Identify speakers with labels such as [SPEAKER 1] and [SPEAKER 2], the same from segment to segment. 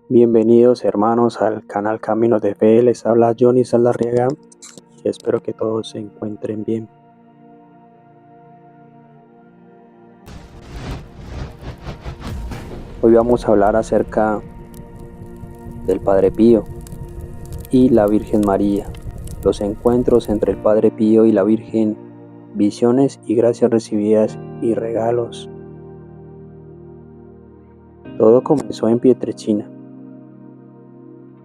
[SPEAKER 1] Bienvenidos hermanos al canal Caminos de Fe, les habla Johnny Saldarriaga y espero que todos se encuentren bien. Hoy vamos a hablar acerca del Padre Pío y la Virgen María, los encuentros entre el Padre Pío y la Virgen, visiones y gracias recibidas y regalos. Todo comenzó en Pietrelcina.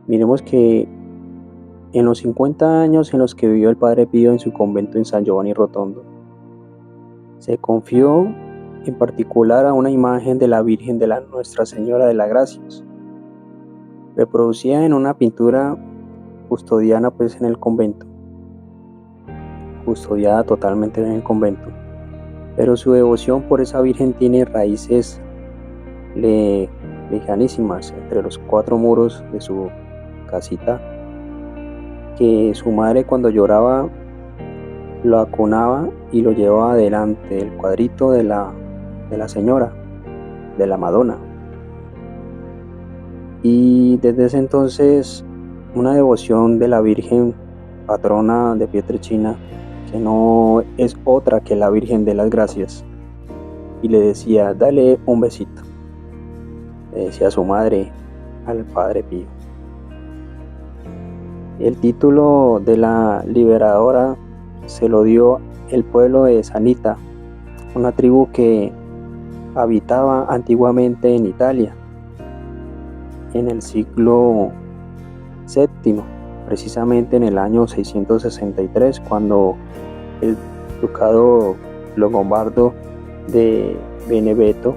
[SPEAKER 1] Miremos que en los 50 años en los que vivió el Padre Pío en su convento en San Giovanni Rotondo, se confió en particular a una imagen de la Virgen de la Nuestra Señora de las Gracias, reproducida en una pintura custodiada en el convento, custodiada totalmente en el convento, pero su devoción por esa Virgen tiene raíces lejanísimas entre los 4 muros de su casita, que su madre cuando lloraba lo acunaba y lo llevaba delante del cuadrito de la señora, de la Madonna. Y desde ese entonces una devoción de la Virgen patrona de Pietrelcina, que no es otra que la Virgen de las Gracias, y le decía: dale un besito, le decía a su madre al Padre Pío. El título de la liberadora se lo dio el pueblo de Sanita, una tribu que habitaba antiguamente en Italia en el siglo VII, precisamente en el año 663, cuando el ducado longobardo de Beneveto,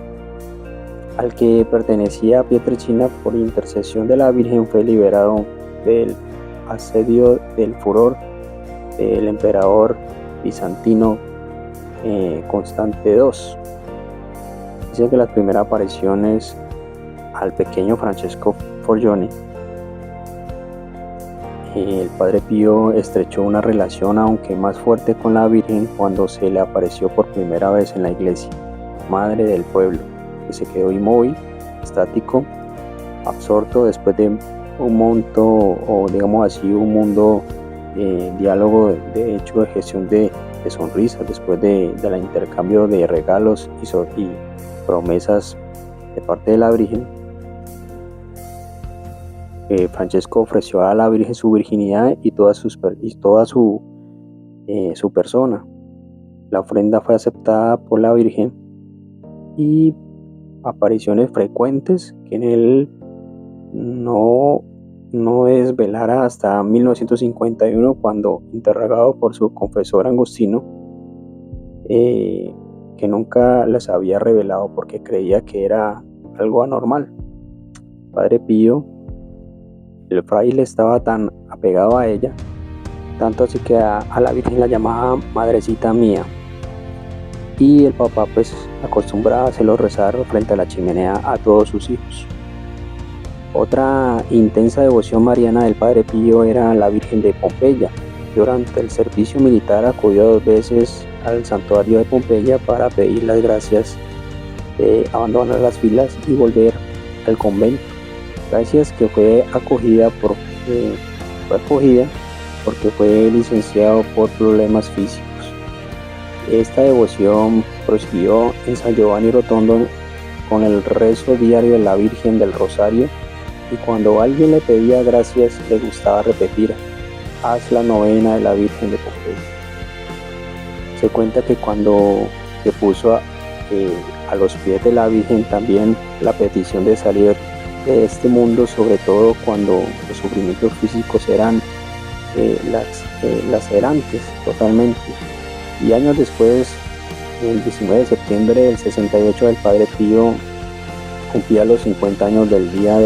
[SPEAKER 1] al que pertenecía a Pietrelcina por intercesión de la Virgen, fue liberado del asedio del furor del emperador bizantino Constante II. Dice que las primeras apariciones al pequeño Francesco Forgione, el Padre Pío estrechó una relación aunque más fuerte con la Virgen cuando se le apareció por primera vez en la iglesia, madre del pueblo, que se quedó inmóvil, estático, absorto después de un mundo diálogo, de hecho, de gestión de sonrisas, después de la intercambio de regalos y promesas de parte de la Virgen. Francesco ofreció a la Virgen su virginidad y toda su persona. La ofrenda fue aceptada por la Virgen y apariciones frecuentes que en él no desvelara hasta 1951, cuando interrogado por su confesor Agustino, que nunca las había revelado porque creía que era algo anormal. Padre Pío, el fraile, estaba tan apegado a ella, tanto así que a la Virgen la llamaba madrecita mía, y el papá acostumbraba a hacerlo rezar frente a la chimenea a todos sus hijos. Otra intensa devoción mariana del Padre Pío era la Virgen de Pompeya. Durante el servicio militar acudió 2 veces al santuario de Pompeya para pedir las gracias de abandonar las filas y volver al convento. Gracias que fue acogida porque fue licenciado por problemas físicos. Esta devoción prosiguió en San Giovanni Rotondo con el rezo diario de la Virgen del Rosario, y cuando alguien le pedía gracias le gustaba repetir: haz la novena de la Virgen de Pompeya. Se cuenta que cuando se puso a los pies de la Virgen, también la petición de salir de este mundo, sobre todo cuando los sufrimientos físicos eran lacerantes totalmente. Y años después, el 19 de septiembre del 68, el Padre Pío cumplía los 50 años del día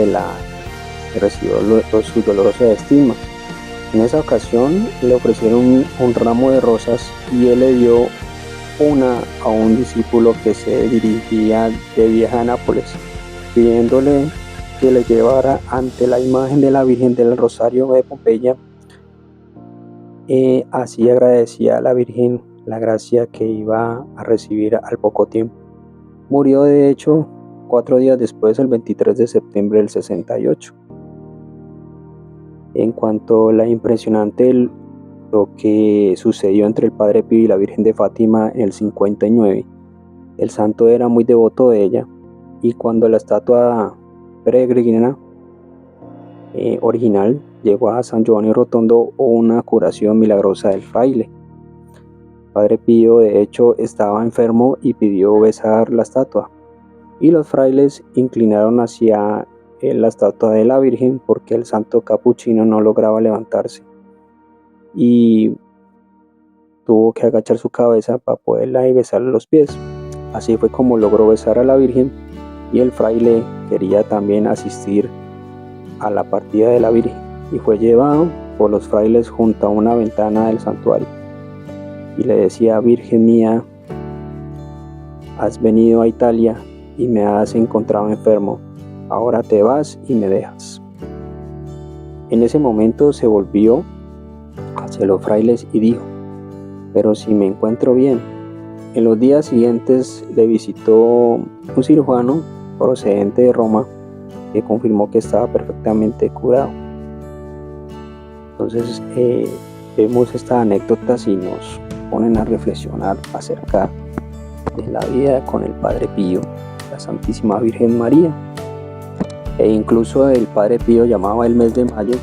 [SPEAKER 1] que recibió su doloroso destino. En esa ocasión le ofrecieron un ramo de rosas y él le dio una a un discípulo que se dirigía de viaje a Nápoles, pidiéndole que le llevara ante la imagen de la Virgen del Rosario de Pompeya. Así agradecía a la Virgen la gracia que iba a recibir al poco tiempo. Murió de hecho 4 días después, el 23 de septiembre del 68. En cuanto a la impresionante lo que sucedió entre el Padre Pío y la Virgen de Fátima en el 59, el santo era muy devoto de ella, y cuando la estatua peregrina original llegó a San Giovanni Rotondo, hubo una curación milagrosa del fraile. Padre Pío de hecho estaba enfermo y pidió besar la estatua, y los frailes inclinaron hacia la estatua de la Virgen porque el santo capuchino no lograba levantarse y tuvo que agachar su cabeza para poderla y besarle los pies. Así fue como logró besar a la Virgen, y el fraile quería también asistir a la partida de la Virgen y fue llevado por los frailes junto a una ventana del santuario y le decía: Virgen mía, has venido a Italia y me has encontrado enfermo, ahora te vas y me dejas. En ese momento se volvió hacia los frailes y dijo: pero si me encuentro bien. En los días siguientes le visitó un cirujano procedente de Roma que confirmó que estaba perfectamente curado. Entonces vemos estas anécdotas y nos ponen a reflexionar acerca de la vida con el Padre Pío, la Santísima Virgen María. E incluso el Padre Pío llamaba el mes de mayo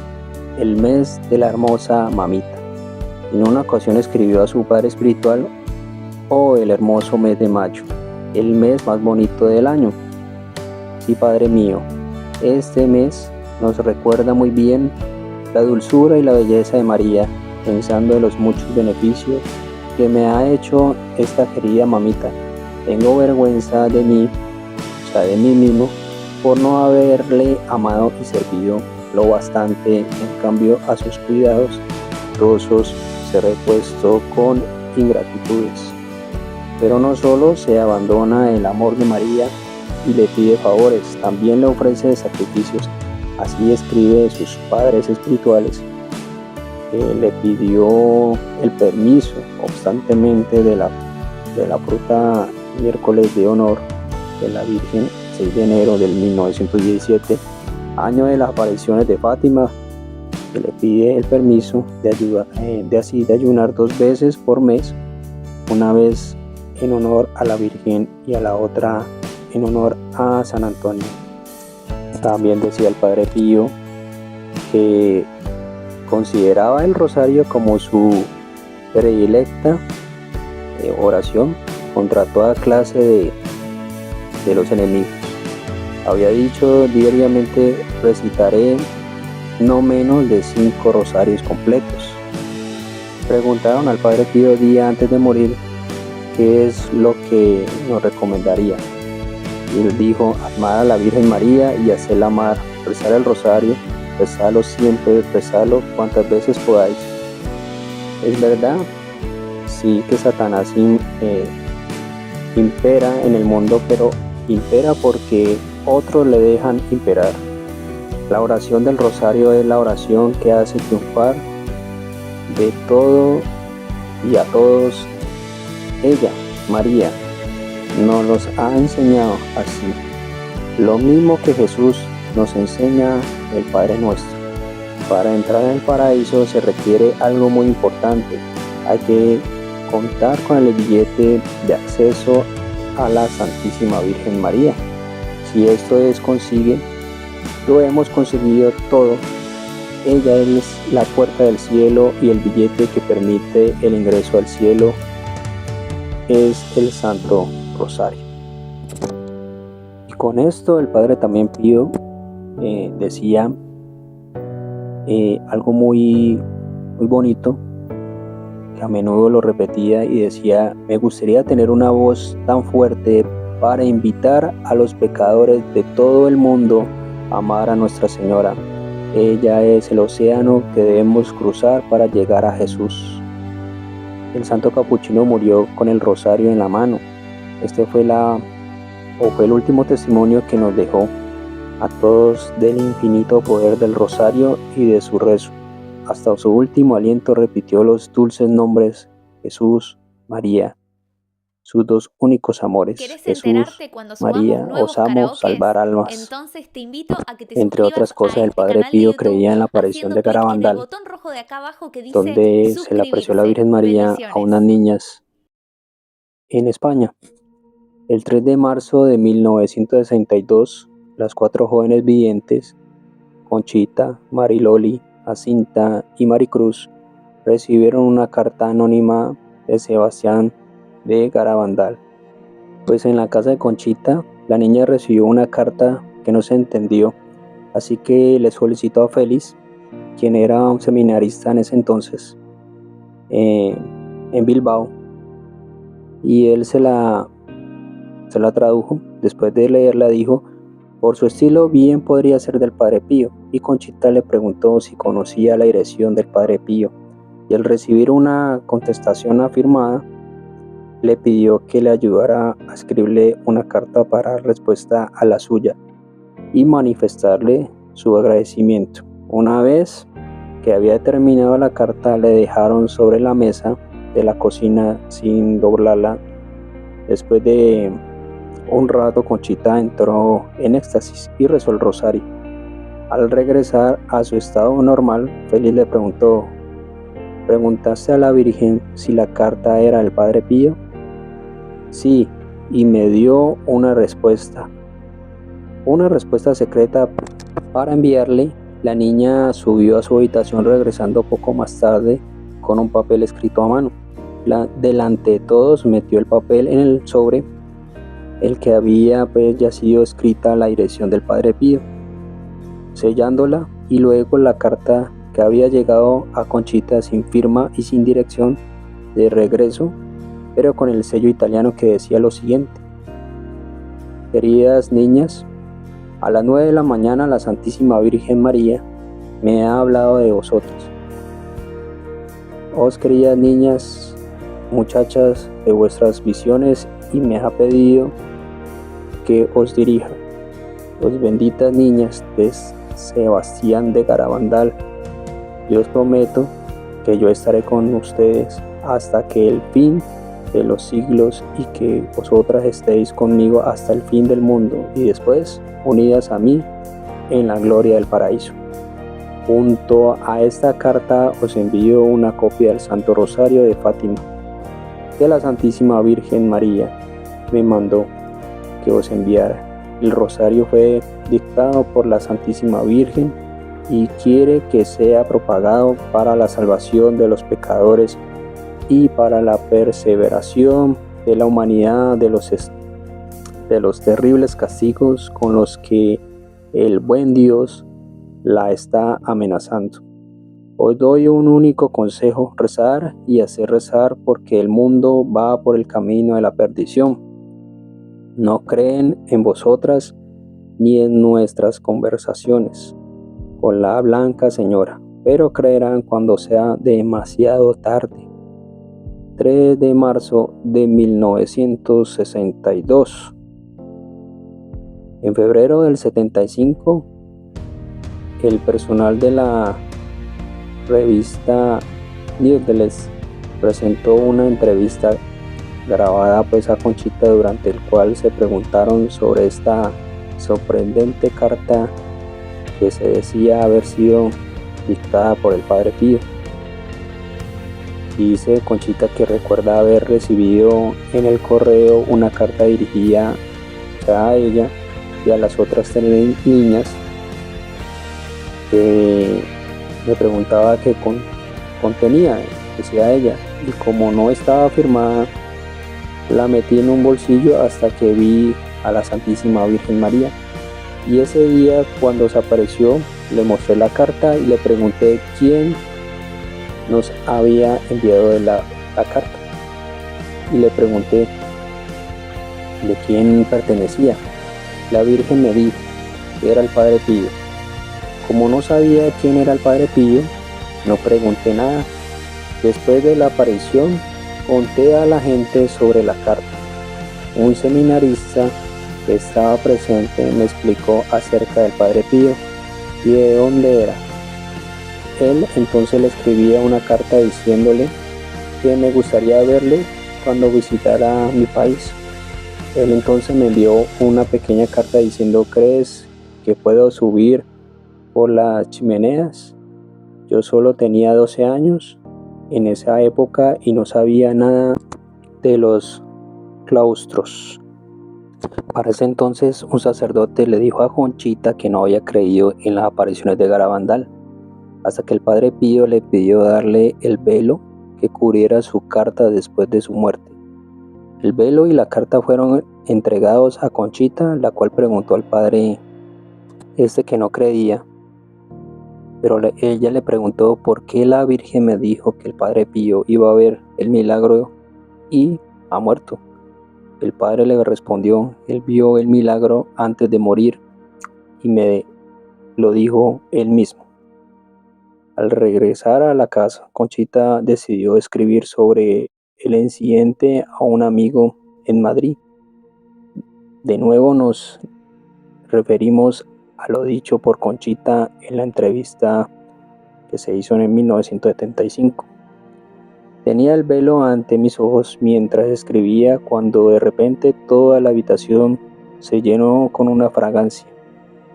[SPEAKER 1] el mes de la hermosa mamita. En una ocasión escribió a su padre espiritual: oh, el hermoso mes de mayo, el mes más bonito del año. Sí, Padre mío, este mes nos recuerda muy bien la dulzura y la belleza de María, pensando en los muchos beneficios que me ha hecho esta querida mamita. Tengo vergüenza de mí, o sea, de mí mismo, por no haberle amado y servido lo bastante. En cambio, a sus cuidados amorosos se repuesto con ingratitudes. Pero no solo se abandona el amor de María y le pide favores, también le ofrece sacrificios. Así escribe sus padres espirituales. Le pidió el permiso constantemente de la fruta miércoles de honor de la Virgen, 6 de enero del 1917, año de las apariciones de Fátima, que le pide el permiso de ayunar 2 veces por mes, una vez en honor a la Virgen y a la otra en honor a San Antonio. También decía el Padre Pío que consideraba el rosario como su predilecta oración contra toda clase de los enemigos. Había dicho: diariamente recitaré no menos de 5 rosarios completos. Preguntaron al Padre Pío día antes de morir qué es lo que nos recomendaría. Y él dijo: amar a la Virgen María y hacerla amar, rezar el rosario, rezarlo siempre, rezarlo cuantas veces podáis. Es verdad, sí, que Satanás impera en el mundo, pero impera porque otros le dejan imperar. La oración del rosario es la oración que hace triunfar de todo y a todos. Ella, María, nos los ha enseñado así. Lo mismo que Jesús nos enseña el Padre Nuestro. Para entrar en el paraíso se requiere algo muy importante. Hay que contar con el billete de acceso a la Santísima Virgen María. Si esto consigue, lo hemos conseguido todo. Ella es la puerta del cielo y el billete que permite el ingreso al cielo es el Santo Rosario. Y con esto el Padre también Pío decía algo muy, muy bonito, que a menudo lo repetía y decía: me gustaría tener una voz tan fuerte para invitar a los pecadores de todo el mundo a amar a Nuestra Señora. Ella es el océano que debemos cruzar para llegar a Jesús. El santo capuchino murió con el rosario en la mano. Este fue el último testimonio que nos dejó a todos del infinito poder del rosario y de su rezo. Hasta su último aliento repitió los dulces nombres: Jesús, María. sus dos únicos amores,
[SPEAKER 2] ¿Querés
[SPEAKER 1] Jesús,
[SPEAKER 2] enterarte cuando subamos
[SPEAKER 1] María,
[SPEAKER 2] nuevos
[SPEAKER 1] os amo, salvar
[SPEAKER 2] karaokes?
[SPEAKER 1] almas.
[SPEAKER 2] Entonces te invito a que te
[SPEAKER 1] Entre otras
[SPEAKER 2] suscribas a
[SPEAKER 1] cosas, el
[SPEAKER 2] este
[SPEAKER 1] Padre
[SPEAKER 2] canal de
[SPEAKER 1] Pío
[SPEAKER 2] YouTube
[SPEAKER 1] creía en la aparición
[SPEAKER 2] haciendo
[SPEAKER 1] de
[SPEAKER 2] clic en el
[SPEAKER 1] Garabandal,
[SPEAKER 2] botón rojo de acá abajo que dice
[SPEAKER 1] donde se le apareció la
[SPEAKER 2] suscribirse.
[SPEAKER 1] Virgen María a unas
[SPEAKER 2] Bendiciones.
[SPEAKER 1] niñas en España. El 3 de marzo de 1962, las cuatro jóvenes videntes, Conchita, Mariloli, Jacinta y Maricruz, recibieron una carta anónima de Sebastián de Garabandal. Pues en la casa de Conchita, la niña recibió una carta que no se entendió, así que le solicitó a Félix, quien era un seminarista en ese entonces, en Bilbao, y él se la tradujo. Después de leerla dijo: por su estilo bien podría ser del Padre Pío, y Conchita le preguntó si conocía la dirección del Padre Pío, y al recibir una contestación afirmada, le pidió que le ayudara a escribirle una carta para dar respuesta a la suya y manifestarle su agradecimiento. Una vez que había terminado la carta, le dejaron sobre la mesa de la cocina sin doblarla. Después de un rato, Conchita entró en éxtasis y rezó el rosario. Al regresar a su estado normal, Félix le preguntó: ¿preguntaste a la Virgen si la carta era del Padre Pío? Sí, y me dio una respuesta secreta para enviarle. La niña subió a su habitación regresando poco más tarde con un papel escrito a mano. Delante de todos metió el papel en el sobre, el que había ya sido escrita la dirección del Padre Pío, sellándola, y luego la carta que había llegado a Conchita sin firma y sin dirección de regreso, pero con el sello italiano que decía lo siguiente: queridas niñas, a las 9 de la mañana la Santísima Virgen María me ha hablado de vosotros. Os, queridas niñas, muchachas, de vuestras visiones, y me ha pedido que os dirija. Os, benditas niñas de Sebastián de Garabandal, yo os prometo que yo estaré con ustedes hasta que el fin de los siglos, y que vosotras estéis conmigo hasta el fin del mundo, y después unidas a mí en la gloria del paraíso. Junto a esta carta os envío una copia del Santo Rosario de Fátima, que la Santísima Virgen María me mandó que os enviara. El rosario fue dictado por la Santísima Virgen y quiere que sea propagado para la salvación de los pecadores y para la perseveración de la humanidad de los terribles castigos con los que el buen Dios la está amenazando. Os doy un único consejo: rezar y hacer rezar, porque el mundo va por el camino de la perdición. No creen en vosotras ni en nuestras conversaciones con la Blanca Señora, pero creerán cuando sea demasiado tarde. 3 de marzo de 1962. En febrero del 75, el personal de la revista Needles presentó una entrevista grabada a Conchita, durante el cual se preguntaron sobre esta sorprendente carta que se decía haber sido dictada por el Padre Pío. Y dice Conchita que recuerda haber recibido en el correo una carta dirigida a ella y a las otras 3 niñas, que me preguntaba qué contenía, decía ella, y como no estaba firmada, la metí en un bolsillo hasta que vi a la Santísima Virgen María. Y ese día, cuando se apareció, le mostré la carta y le pregunté quién nos había enviado la carta, y le pregunté de quién pertenecía. La Virgen me dijo que era el Padre Pío. Como no sabía quién era el Padre Pío, no pregunté nada. Después de la aparición, conté a la gente sobre la carta. Un seminarista que estaba presente me explicó acerca del Padre Pío y de dónde era. Él entonces le escribía una carta diciéndole que me gustaría verle cuando visitara mi país. Él entonces me envió una pequeña carta diciendo: ¿crees que puedo subir por las chimeneas? Yo solo tenía 12 años en esa época y no sabía nada de los claustros. Para ese entonces un sacerdote le dijo a Conchita que no había creído en las apariciones de Garabandal, hasta que el Padre Pío le pidió darle el velo que cubriera su carta después de su muerte. El velo y la carta fueron entregados a Conchita, la cual preguntó al padre que no creía, pero ella le preguntó por qué la Virgen me dijo que el Padre Pío iba a ver el milagro y ha muerto. El padre le respondió: él vio el milagro antes de morir y me lo dijo él mismo. Al regresar a la casa, Conchita decidió escribir sobre el incidente a un amigo en Madrid. De nuevo nos referimos a lo dicho por Conchita en la entrevista que se hizo en 1975. Tenía el velo ante mis ojos mientras escribía, cuando de repente toda la habitación se llenó con una fragancia.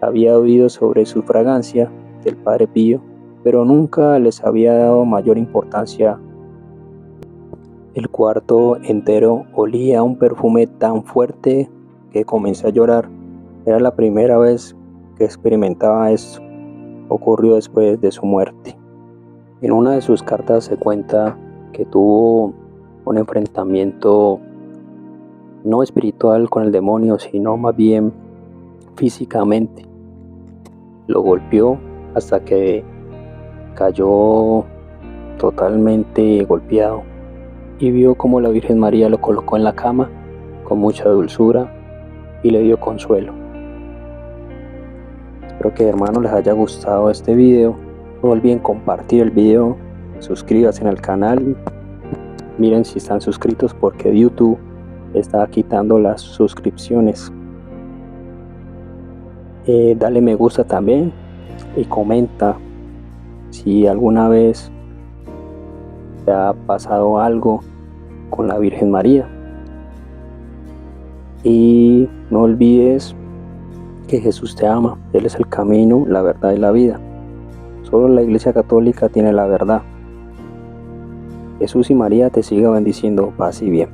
[SPEAKER 1] Había oído sobre su fragancia del Padre Pío, pero nunca les había dado mayor importancia. El cuarto entero olía a un perfume tan fuerte que comencé a llorar. Era la primera vez que experimentaba esto. Ocurrió después de su muerte. En una de sus cartas se cuenta que tuvo un enfrentamiento no espiritual con el demonio, sino más bien físicamente. Lo golpeó hasta que cayó totalmente golpeado y vio como la Virgen María lo colocó en la cama con mucha dulzura y le dio consuelo. Espero que, hermanos, les haya gustado este video. No olviden compartir el video, suscríbanse al canal, miren si están suscritos porque YouTube está quitando las suscripciones. Dale me gusta también y comenta si alguna vez te ha pasado algo con la Virgen María. Y no olvides que Jesús te ama. Él es el camino, la verdad y la vida. Solo la Iglesia Católica tiene la verdad. Jesús y María te siga bendiciendo. Paz y bien.